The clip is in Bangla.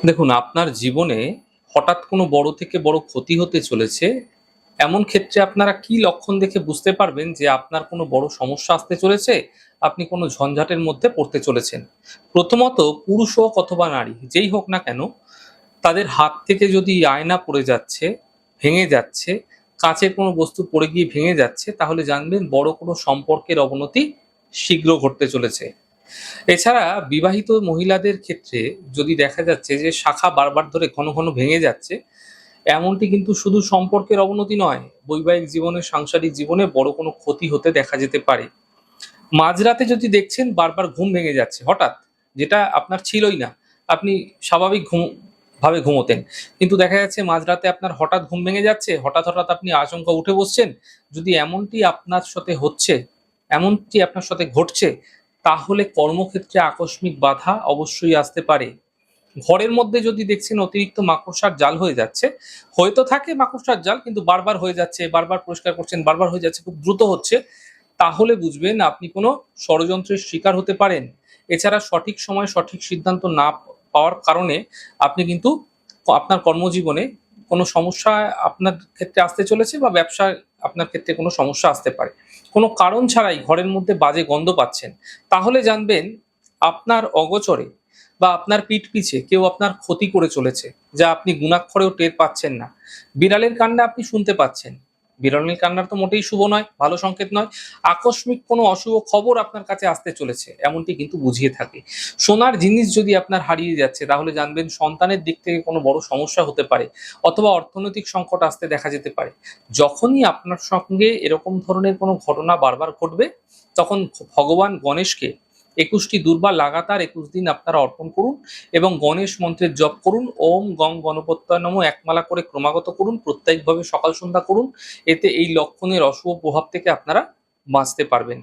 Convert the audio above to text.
দেখুন, আপনার জীবনে হঠাৎ কোনো বড় থেকে বড় ক্ষতি হতে চলেছে, এমন ক্ষেত্রে আপনারা কি লক্ষণ দেখে বুঝতে পারবেন যে আপনার কোনো বড় সমস্যা আসতে চলেছে, আপনি কোনো ঝঞ্ঝাটের মধ্যে পড়তে চলেছেন? প্রথমত পুরুষ হোক অথবা নারী, যেই হোক না কেন, তাদের হাত থেকে যদি আয়না পড়ে যাচ্ছে, ভেঙে যাচ্ছে, কাঁচের কোনো বস্তু পড়ে গিয়ে ভেঙে যাচ্ছে, তাহলে জানবেন বড় কোনো সম্পর্কের অবনতি শীঘ্র ঘটতে চলেছে। এছাড়া বিবাহিত মহিলাদের ক্ষেত্রে যদি দেখা যাচ্ছে যে শাখা বারবার ধরে ঘন ঘন ভেঙে যাচ্ছে, এমনটি কিন্তু শুধু সম্পর্কের অবনতি নয়, বৈবাহিক জীবনে, সাংসারিক জীবনে বড় কোনো ক্ষতি হতে দেখা যেতে পারে। মাঝরাতে যদি দেখছেন বারবার ঘুম ভেঙে যাচ্ছে হঠাৎ, যেটা আপনার ছিলই না, আপনি স্বাভাবিক ভাবে ঘুমোতেন, কিন্তু দেখা যাচ্ছে মাঝরাতে আপনার হঠাৎ ঘুম ভেঙে যাচ্ছে, হঠাৎ হঠাৎ আপনি আচমকা উঠে বসছেন। যদি এমনটি আপনার সাথে ঘটছে, তাহলে কর্মক্ষেত্রে আকস্মিক বাধা অবশ্যই আসতে পারে। ঘরের মধ্যে যদি দেখছেন অতিরিক্ত মাকড়সার জাল হয়ে যাচ্ছে, হয়তো থাকে মাকড়সার জাল, কিন্তু বারবার হয়ে যাচ্ছে, বারবার পরিষ্কার করছেন, বারবার হয়ে যাচ্ছে, খুব দ্রুত হচ্ছে, তাহলে বুঝবেন আপনি কোনো ষড়যন্ত্রের শিকার হতে পারেন। এছাড়া সঠিক সময়ে সঠিক সিদ্ধান্ত না পাওয়ার কারণে আপনি কিন্তু আপনার কর্মজীবনে কোনো সমস্যা আপনার ক্ষেত্রে আসতে চলেছে, বা ব্যবসায় আপনার ক্ষেত্রে কোনো সমস্যা আসতে পারে। কোনো কারণ ছাড়াই ঘরের মধ্যে বাজে গন্ধ পাচ্ছেন, তাহলে জানবেন আপনার অগোচরে বা আপনার পিঠ পিছে কেউ আপনার ক্ষতি করে চলেছে, যা আপনি গুণাক্ষরেও টের পাচ্ছেন না। বিড়ালের কান্না আপনি শুনতে পাচ্ছেন, বিড়ালের কান্নার তো মোটেই শুভ নয়, ভালো সংকেত নয়। আকস্মিক কোনো অশুভ খবর আপনার কাছে আসতে চলেছে, এমনটি কিন্তু বুঝিয়ে থাকে। সোনার জিনিস যদি আপনার হারিয়ে যাচ্ছে, তাহলে জানবেন সন্তানের দিক থেকে কোনো বড় সমস্যা হতে পারে, অথবা অর্থনৈতিক সংকট আসতে দেখা যেতে পারে। যখনই আপনার সঙ্গে এরকম ধরনের কোনো ঘটনা বারবার ঘটবে, তখন ভগবান গণেশকে ২১টি দুর্বা লাগাতার ২১ দিন আপনারা অর্পণ করুন, এবং গণেশ মন্ত্রের জপ করুন। ওম গং গণপত্যয় নমঃ একমালা করে ক্রমাগত করুন, প্রত্যেকভাবে সকাল সন্ধ্যা করুন। এতে এই লক্ষণের অশুভ প্রভাব থেকে আপনারা বাঁচতে পারবেন।